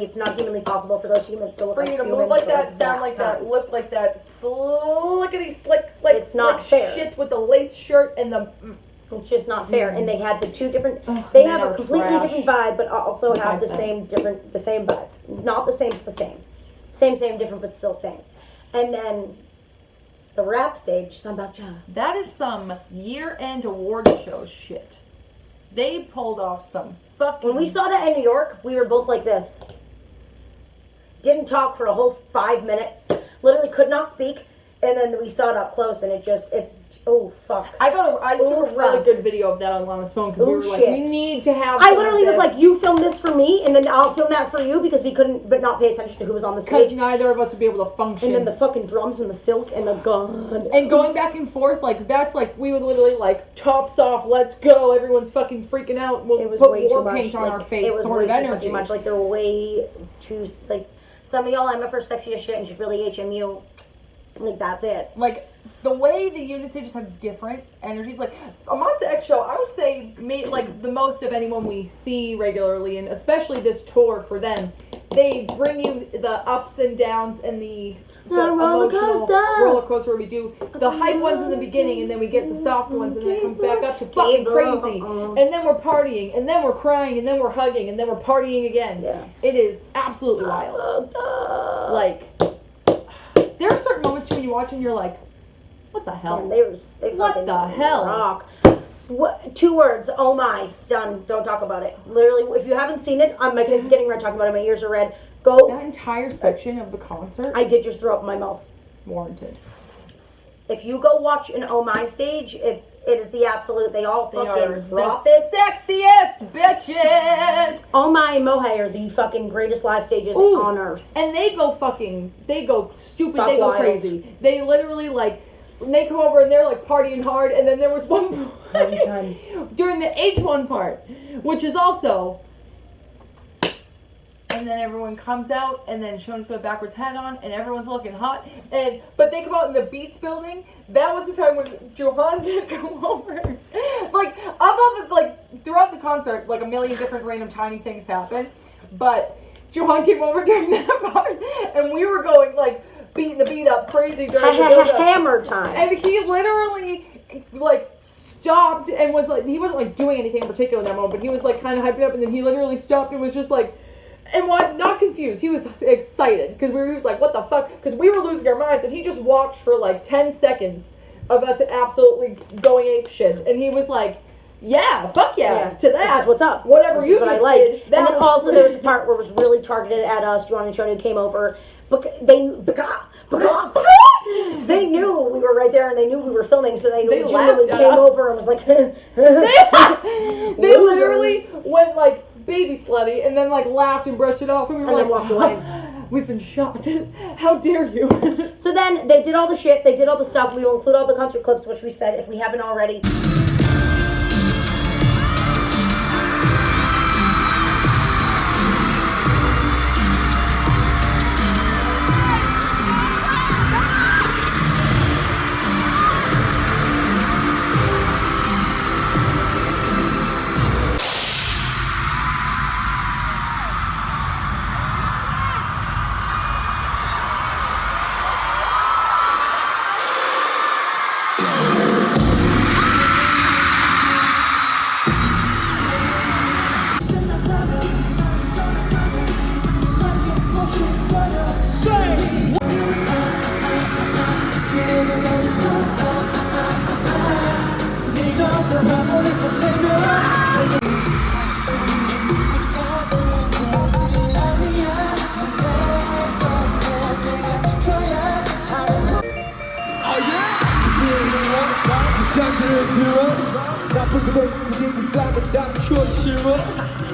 it's not humanly possible for those humans to look For like you to humans. move like for that, sound like that, look like that, slickety slick, It's not fair. shit with the lace shirt and the... It's just not fair. And they had the two different, Ugh, they men have a are completely trash. different vibe, but also have the Besides same vibe. Not the same, but the same. Same, different, but still same. And then The rap stage, Sambacha. That is some year-end award show shit. They pulled off some fucking... When we saw that in New York, we were both like this. Didn't talk for a whole 5 minutes. Literally could not speak. And then we saw it up close, and it's oh fuck. I took a really good video of that on Lana's phone because we were like, shit. we need to have. I literally was like, you film this for me, and then I'll film that for you because we couldn't, but not pay attention to who was on the stage. Because neither of us would be able to function. And then the fucking drums and the silk and the gun. And going back and forth, like that's like we would literally like tops off, let's go, everyone's fucking freaking out. We'll put war paint on our face, sort of energy. Much like they're way too like some of y'all. I'm up for sexy as shit, and she's really HMU. Like, that's it. Like, the way the unit stages have different energies, like, a Monsta X show, I would say, like, the most of anyone we see regularly, and especially this tour for them, they bring you the ups and downs and the emotional roller coaster where we do the hype ones in the beginning, and then we get the soft ones, and then it comes back up to fucking crazy, and then we're partying, and then we're crying, and then we're hugging, and then we're partying again. Yeah. It is absolutely wild. Like... There are certain moments when you watch and you're like, what the hell? What the hell? Rock. What, 2 words. Oh my. Done. Don't talk about it. Literally, if you haven't seen it, my face is getting red talking about it. My ears are red. Go. That entire section of the concert. I did just throw up in my mouth. Warranted. If you go watch an Oh My stage, it is the absolute. They all fucking drop the it. Sexiest bitches. Oh My and Mohai are the fucking greatest live stages on earth. And they go stupid, they go wild. crazy. They literally like, they come over and they're like partying hard, and then there was one time during the H1 part, which is also, and then everyone comes out, and then Shon's got a backwards hat on, and everyone's looking hot, but they come out in the Beats building. That was the time when Johan did come over. Like, I thought that, like, throughout the concert, like, a million different random tiny things happened, but Johan came over during that part, and we were going, like, beating the beat up crazy during the build-up. Hammer time. And he literally, like, stopped and was like, he wasn't, like, doing anything in particular in that moment, but he was, like, kind of hyping up, and then he literally stopped and was just like, and not confused, he was excited, because he was like, what the fuck, because we were losing our minds, and he just watched for like 10 seconds of us absolutely going ape shit, and he was like, yeah, fuck yeah, to that. This is what's up. Whatever you just did. And then also there was a part where it was really targeted at us. Joanna and Shoni came over. They knew we were right there, and they knew we were filming, so they literally came over and was like, they literally went like baby slutty, and then like laughed and brushed it off, and we were and like, then walked away. We've been shot. How dare you? So then they did all the shit. They did all the stuff. We will include all the concert clips, which we said if we haven't already.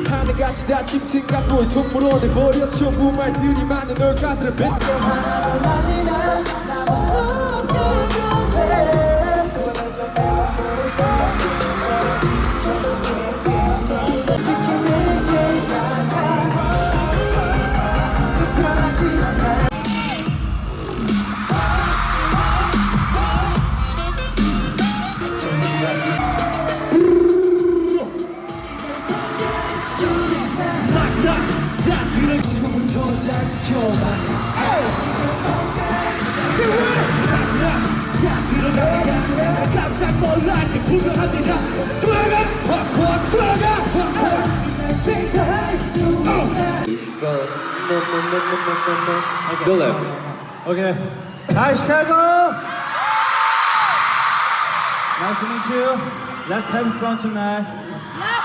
하늘같이 다친 생각을 통물어내버려 전부 말들이 많은 얼가들을 뱉고 하나로 날리나 나무 속에 지킨 내게 같아 불편하지 않아 잘 지켜봐 자 들어가 깜짝 놀랄게 분명합니다 들어가 확확 들어가 확확 생각할 수 Go left. Okay. Hi, Chicago! Nice to meet you. Let's have fun tonight. Yep.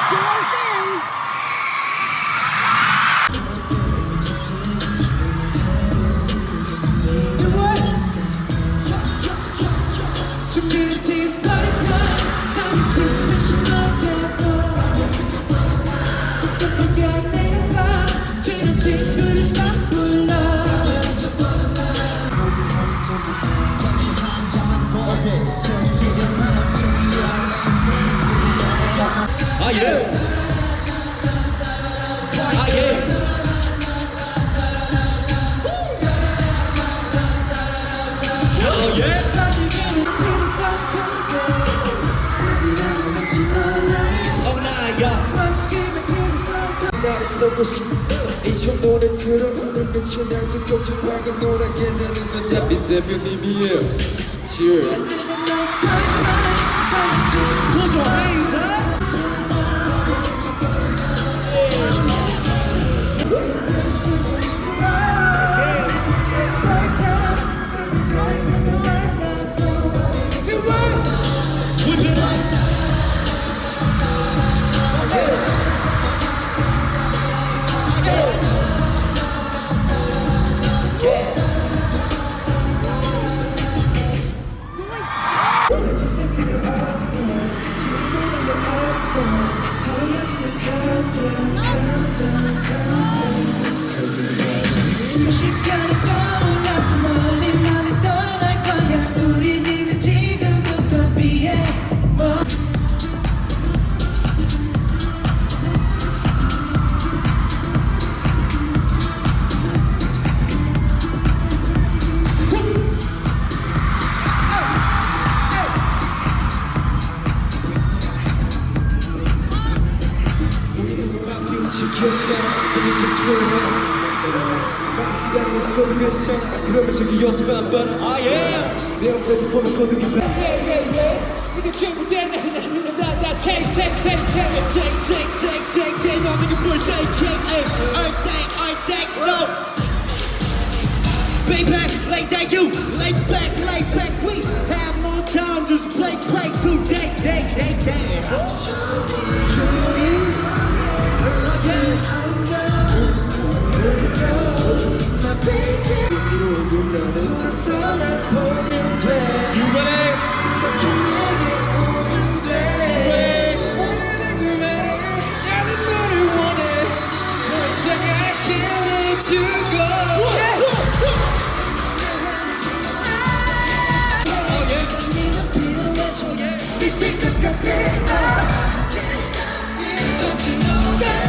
Sure thing. 준비는 team Storytime. 다음이 지금 신나게 복잡하게 내가 지는 친구를 싹 불러. Ah yeah. Ah yeah. Oh yeah. Oh nah yeah. 나를 놓고 싶어 이총 노래 들어 오늘 며칠 날 듣고 정확하게 노랗게 사는 여자 민 대표님이에요. Cheers. Put your hands up. Whip it up. 시간이 떠올라서 멀리 맘이 떠날 거야 우린 이제 지금부터 비해 우리는 바뀐 지켰잖아 그게 textbook 막 시간이 없어도 괜찮아 그러면 저기 연습 안 봐라 Ah yeah. 내 옆에서 보는 거두기 봐 네가 잘못된 내 나 take 너 네가 볼 때 Everything, no. Lay back, you. Lay back, we have no time. Just play, do day. You ready? 미칠 것 같아 Don't you know that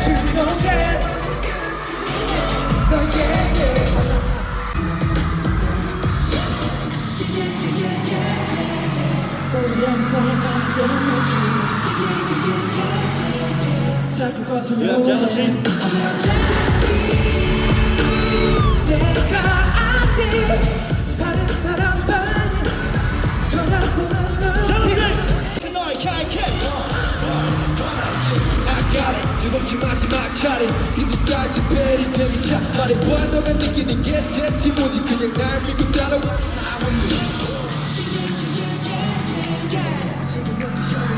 우리 함성을 만든 거지 자꾸 가슴이 You have jealousy? 내가 아닌 다른 사람만이 전화보만 Jealousy! 너의 캬이캣! I got it 일곱째 마지막 차례 In the sky's a better 템이 차 말해봐 너가 느끼는 게 대체 뭐지 그냥 날 믿고 따라와 지금부터 시험을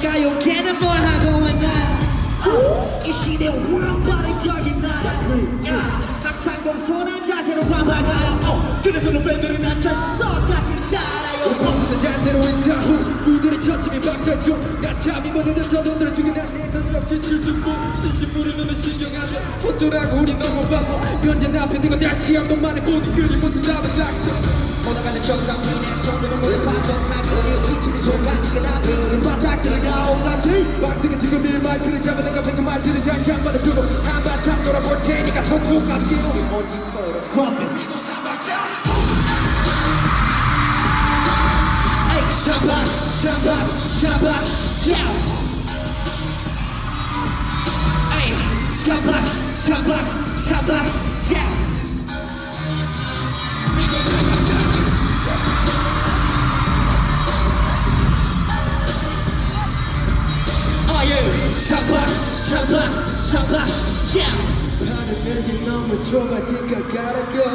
가요계는 뭘 하고 있나 이 시대 world party 여기 나 항상 공손한 자세로 서로 반박하여 그래서 팬들은 앉았어 같이 따라요 벗어난 자세로 인사 후 무대를 쳤으면 박살중 나 참이 뭐든 저돈들을 주게 난내눈 역시 실수고 시시물을 눈을 신경 안 써 어쩌라고 우리 너무 바보 변전 앞에 내가 다시 한 번만에 보니 그리 무슨 답은 닥쳐 올라가는 정상 위에 손으로 물을 파도 타고 비치는 손가락이 나도 바닥들어가 오답지 박스가 지금 네 마이크를 잡아 내가 뱉은 말들을 당장 받아주고 한바탕 돌아볼 테니까 통곡하는 기록이 먼지 털어 Trumpet Hey somebody somebody somebody shout Hey somebody somebody somebody shout Are you somebody somebody somebody shout 나는 내게 너무 좁아 think I gotta go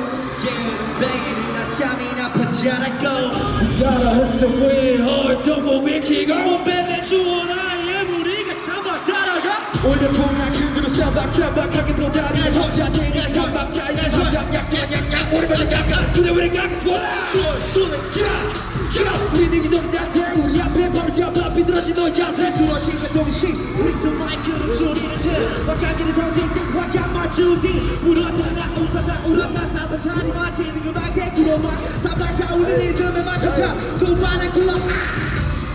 Yeah baby 나 잠이 나빠져라고 We gotta hustle way hard 정보 위키고 몸빼내 주원 아이의 무리가 삼박 따라가 올려 봉화 근두로 삼박삼박하게 도다리는 혼자 대니 삼박자이는 삼장 약장약약 우리 맞아 깡깡 그래 우리 깡깡 손을 자 우리 내기 전에 다채 우리 앞에 바로 잡아 비뚤어진 너의 자세 들어지는 동시 우리도 마이크를 줄이는 듯 와가기를 더 디스틱 화가 맞추기 불었다 나 웃었다 울었다 사박하니 마치는 음악에 굴어만 사박자 우리 리듬에 맞췄다 또 반을 굴러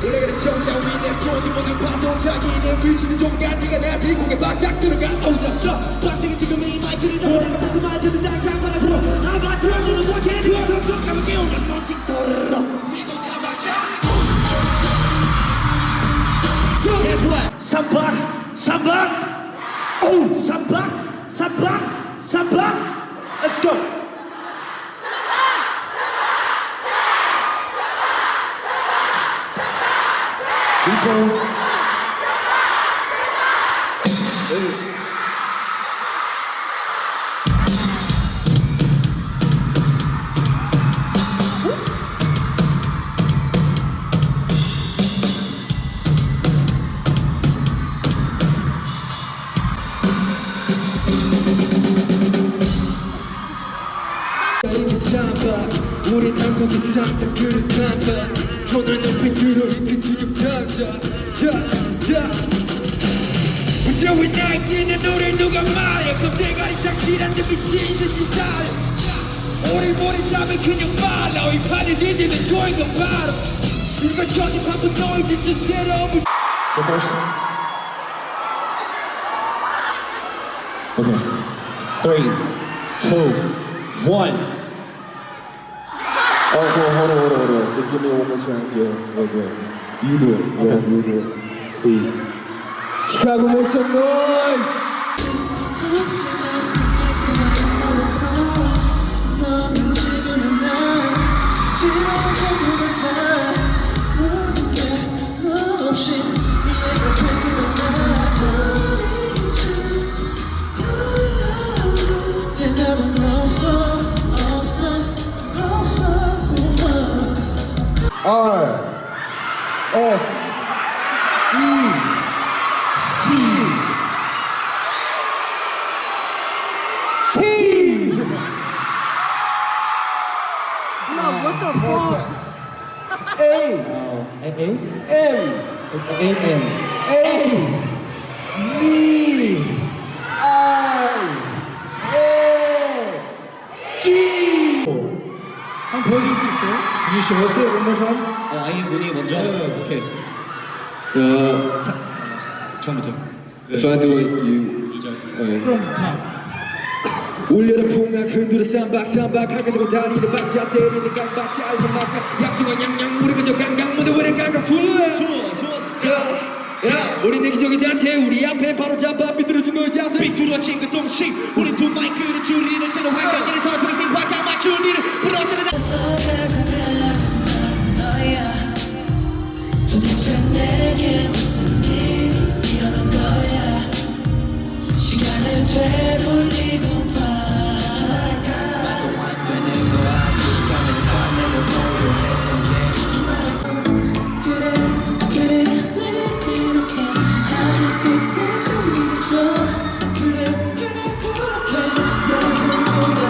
우리가 청사 위에 손이 모두 파도 타기는 위치는 종간지가 나지 고개 바짝 들어가 오자 박승이 지금 이 마이크를 잡아 내가 그 말들을 당장 받아줘 아마 들어주는 못해 누워서 똑같은 깨우는 멋진 도르르 So guess what? Sambar, oh, sambar. Let's go. people 우린 한국이 싹다 그릇 한바 손을 높이 들어 이끈 지금 당장 자자 문제 왜 나이키는 노래 누가 말해 껍데가리 상실한데 미친 듯이 달려 오래 버린다면 그냥 말라 이 판에 니들은 조인 건 바로 이거 전입한 분 너희 진짜 새로운 Go first. Okay. 3, 2, 1. Oh, hold on. Just give me one more chance, yeah. Okay. You do it, yeah, Okay. you do it. Please. Chicago, make some noise! R F E C T. No, what the fuck? A A? M A-M. A Z I A G. 한번 보여줄 수 있어요? Can you show us it one more time? 아이의 문이 먼저. 오케이. 처음부터. If I do it, you. 2절. Okay. From the top. 올려라 풍악 흔들어 삼박삼박하게 들고 다리를 바짝 때리는 깡박자 알지 마까 약중한 양양 우리 그저 강강 무대 위에 강강 술래 야 우리 내기적인 단체 우리 앞에 바로 잡아 비뚤어진 너의 자세 비뚤어진 그 동시 우린 두 마이크를 줄이는 채로 화강기를 더 동생 화강 맞추기를 부러뜨리는 도대체 내게 무슨 일이 일어난 거야 시간을 되돌리고 봐 말도 안 되는 거야 그 시간을 다 내려 그래 내가 그렇게 하루 씩씩 좀 믿어줘 그래 그렇게 내 손보다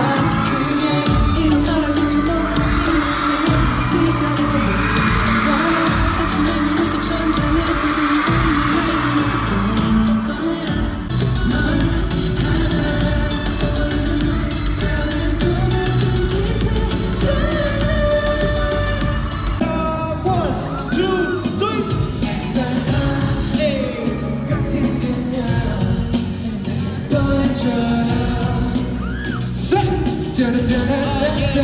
그게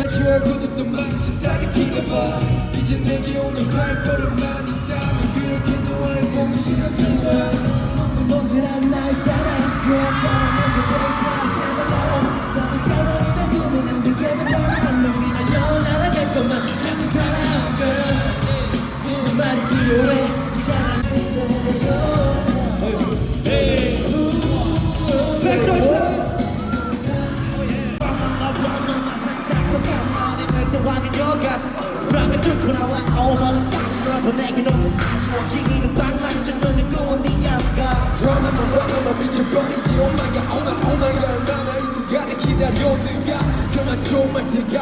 좋아 고독도 막 세상에 피해봐 이제 내게 오늘 발걸음만 있다면 그렇게 너와의 몸이 같은 거야 멍들한 나의 사랑 요한바람에서 내가 잡아놔라 너를 가만히 놔두면 안 되겠는 바람 너 위로 날아갈 것만 같이 살아 무슨 말이 필요해 있잖아 밤에 뚫고 나와 오만은 가시라서 내게 너무 아쉬워지기는 방랑전 너는 어디 안가 드라마만 미쳐버리지 Oh my god, oh my, oh my god 얼마나 이 순간을 기다렸는가 그만 좀할 때가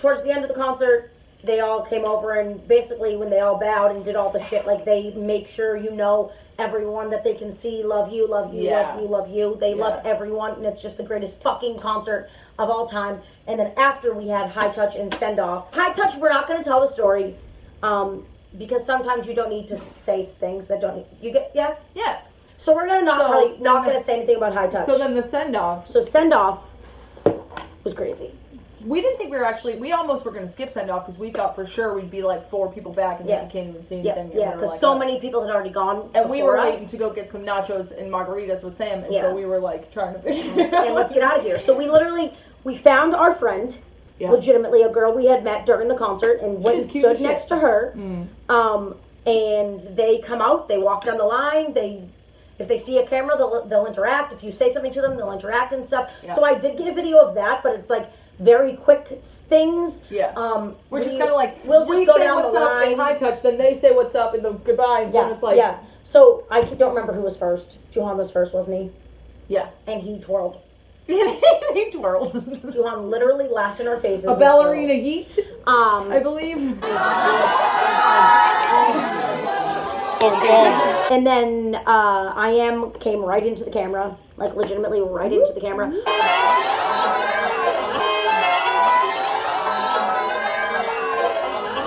Towards the end of the concert, they all came over and basically when they all bowed and did all the shit, like they make sure you know everyone that they can see, love you, love you, love you, love you. They love everyone and it's just the greatest fucking concert of all time. And then after we had High Touch and Send Off. High Touch, we're not going to tell the story because sometimes you don't need to say things that don't, you get, Yeah. So we're going to not tell you, not going to say anything about High Touch. So then the Send Off. So Send Off was crazy. We didn't think we almost were going to skip Send Off because we thought for sure we'd be like 4 people back and then we can't even see anything. Yeah, because so many people had already gone. And we were waiting to go get some nachos and margaritas with Sam, and so we were like trying to figure it out. And let's get out of here. So we found our friend, legitimately a girl we had met during the concert, and went and stood next to her. And they come out, they walk down the line, if they see a camera, they'll interact. If you say something to them, they'll interact and stuff. So I did get a video of that, but it's like very quick things. We're just kind of like, we say what's up in High Touch, then they say what's up in the goodbye, and then it's like... So I don't remember who was first. Juhan was first, wasn't he? Yeah. And he twirled. He twirled. Juhan literally laughed in our faces. A ballerina yeet, I believe. And then I Am came right into the camera, like legitimately right into the camera.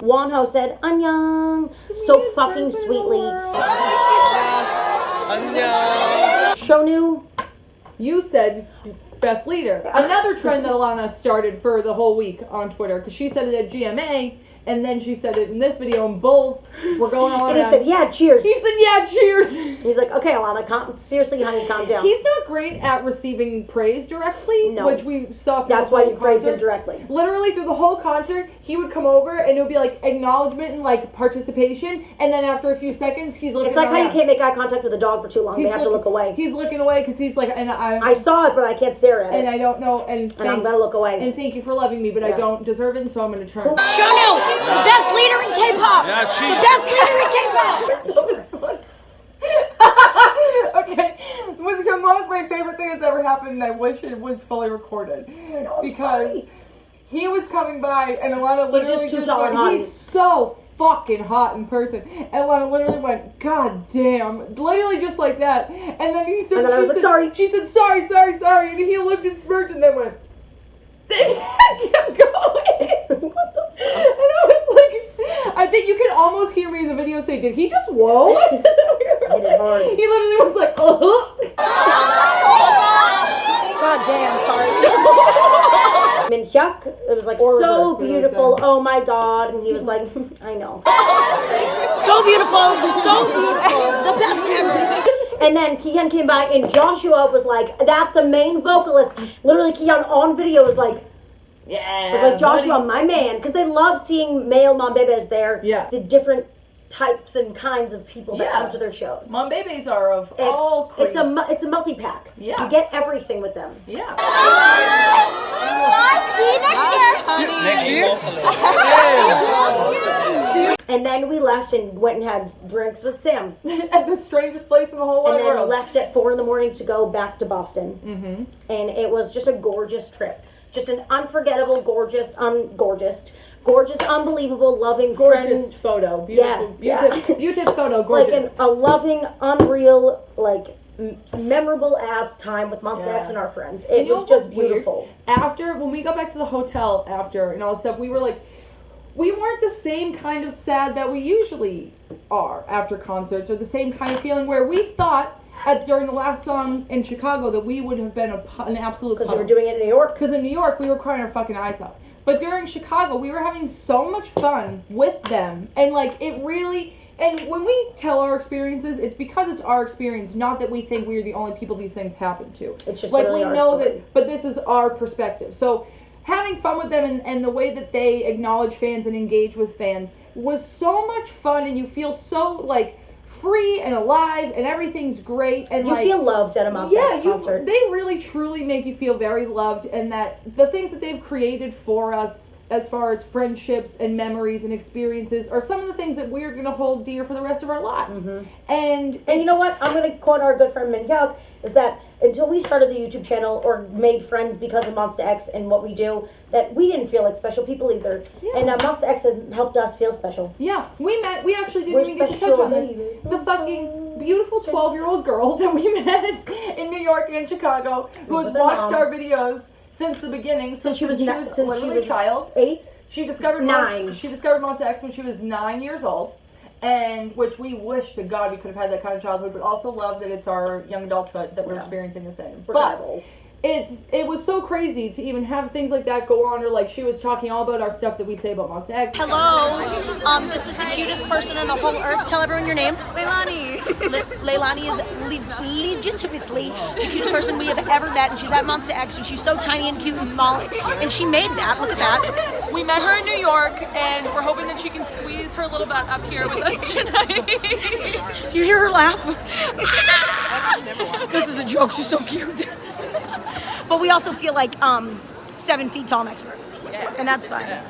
Wonho said, "Annyeong," so fucking sweetly. Annyeong. Shonu, you said best leader. Another trend that Alana started for the whole week on Twitter, because she said it at GMA, and then she said it in this video, and both were going on. And he said, "Yeah, cheers." He said, "Yeah, cheers." He's like, "Okay, Alana, seriously, honey, calm down." He's not great at receiving praise directly, which we saw. That's why you praise him directly. Literally through the whole concert, he would come over and it would be like acknowledgement and like participation, and then after a few seconds, he's looking. It's like how you can't make eye contact with a dog for too long; they have to look away. He's looking away because he's like, and I saw it, but I can't stare at it, and I don't know, and I'm gonna look away. And thank you for loving me, but I don't deserve it, and so I'm gonna turn. Shonu, the best leader in K-pop. Yeah, the best leader in K-pop. Okay, one of my favorite things that's ever happened, and I wish it was fully recorded, because he was coming by, and Alana literally just went, he's so fucking hot in person, and Alana literally went, "God damn," literally just like that, and then he said, sorry. She said, sorry, and he looked and smirked, and then went, then kept going. And I was like, I think you can almost hear me in the video say, "Did he just whoa?" He literally was like, God damn, sorry. Minhyuk, it was like so beautiful. Oh my god, and he was like, "I know." So beautiful, the best ever. And then Kian came by, and Joshua was like, "That's the main vocalist." Literally, Kian on video was like, Yeah. "It was like Joshua, my man," because they love seeing male Monbebes there. Yeah. The different types and kinds of people that come to their shows. Monbebes are of all creeds. It's a multi-pack. Yeah. You get everything with them. Yeah. See you next year. And then we left and went and had drinks with Sam. At the strangest place in the whole wide And then world. left at 4 a.m. to go back to Boston. Mm-hmm. And it was just a gorgeous trip. Just an unforgettable, gorgeous, unbelievable, loving, Gorgeous photo. Beautiful. Beautiful photo. Gorgeous. Like a loving, unreal, memorable ass time with Monsta X and our friends. It was just beautiful. After, when we got back to the hotel after and all this stuff, we were like, we weren't the same kind of sad that we usually are after concerts, or the same kind of feeling where we thought during the last song in Chicago that we would have been an absolute because we were doing it in New York. Because in New York we were crying our fucking eyes out. But during Chicago we were having so much fun with them, and it really. And when we tell our experiences, it's because it's our experience, not that we think we're the only people these things happen to. It's just we our know story. that, but this is our perspective. So having fun with them and the way that they acknowledge fans and engage with fans was so much fun, and you feel so free and alive, and everything's great, and you feel loved at a Monsta X concert. They really truly make you feel very loved, and that the things that they've created for us as far as friendships and memories and experiences are some of the things that we're going to hold dear for the rest of our lives. Mm-hmm. And you know what? I'm going to quote our good friend Min Hyuk, is that until we started the YouTube channel or made friends because of Monsta X and what we do, that we didn't feel like special people either. Yeah. And Monsta X has helped us feel special. Yeah, we actually didn't even get to touch on this. The fucking beautiful 12-year-old girl that we met in New York and Chicago, who has watched our videos since the beginning, since she was literally a child. 8? She discovered 9. She discovered Monsta X when she was 9 years old, and which we wish to God we could have had that kind of childhood, but also love that it's our young adulthood that we're experiencing the same. But it was so crazy to even have things like that go on, or she was talking all about our stuff that we say about Monsta X. Hello, this is the cutest person on the whole earth. Tell everyone your name. Leilani. Leilani is legitimately the cutest person we have ever met, and she's at Monsta X, and she's so tiny and cute and small, and she made that. Look at that. We met her in New York, and we're hoping that she can squeeze her little butt up here with us tonight. You hear her laugh? This is a joke. She's so cute. But we also feel like 7 feet tall next to her. Yeah. And that's fine. Yeah.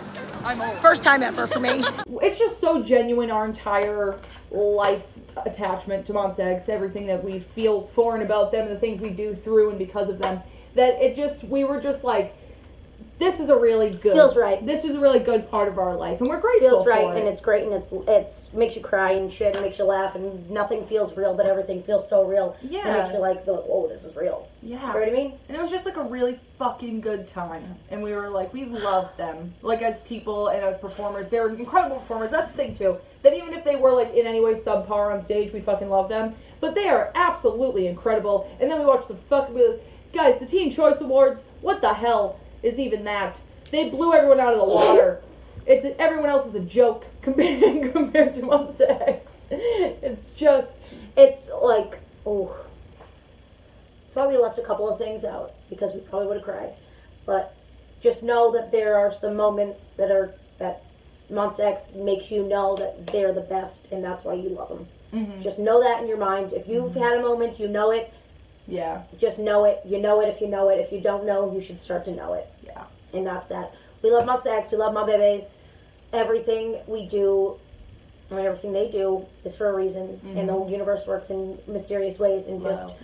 I'm old. First time ever for me. It's just so genuine, our entire life attachment to Monsta X, everything that we feel for and about them, and the things we do through and because of them, that we were just like, this is a really good. Feels right. This is a really good part of our life, and we're grateful feels right, for it. And it's great, and it's makes you cry and shit, and makes you laugh, and nothing feels real, but everything feels so real. Yeah. It makes you oh, this is real. Yeah. You know what I mean? And it was just a really fucking good time, and we were we loved them, as people and as performers. They were incredible performers. That's the thing too. That even if they were in any way subpar on stage, we fucking love them. But they are absolutely incredible. And then we watched guys, the Teen Choice Awards. What the hell is even that? They blew everyone out of the water. Everyone else is a joke compared to Monsta X. It's probably left a couple of things out because we probably would have cried. But just know that there are some moments that Monsta X makes you know that they're the best, and that's why you love them. Mm-hmm. Just know that in your mind. If you've had a moment, you know it. Yeah. Just know it. You know it if you know it. If you don't know, you should start to know it. Yeah. And that's that. We love Monsta X. We love Monbebes. Everything we do and everything they do is for a reason. Mm-hmm. And the universe works in mysterious ways. And just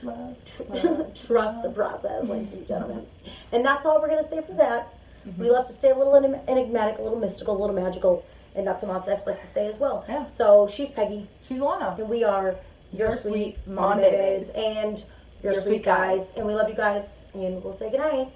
trust the process, ladies and gentlemen. And that's all we're going to say for that. Mm-hmm. We love to stay a little enigmatic, a little mystical, a little magical. And that's what Monsta X likes to stay as well. Yeah. So she's Peggy. She's Lana. And we are your sweet Monbebes. And your sweet guys. And we love you guys. And we'll say goodnight.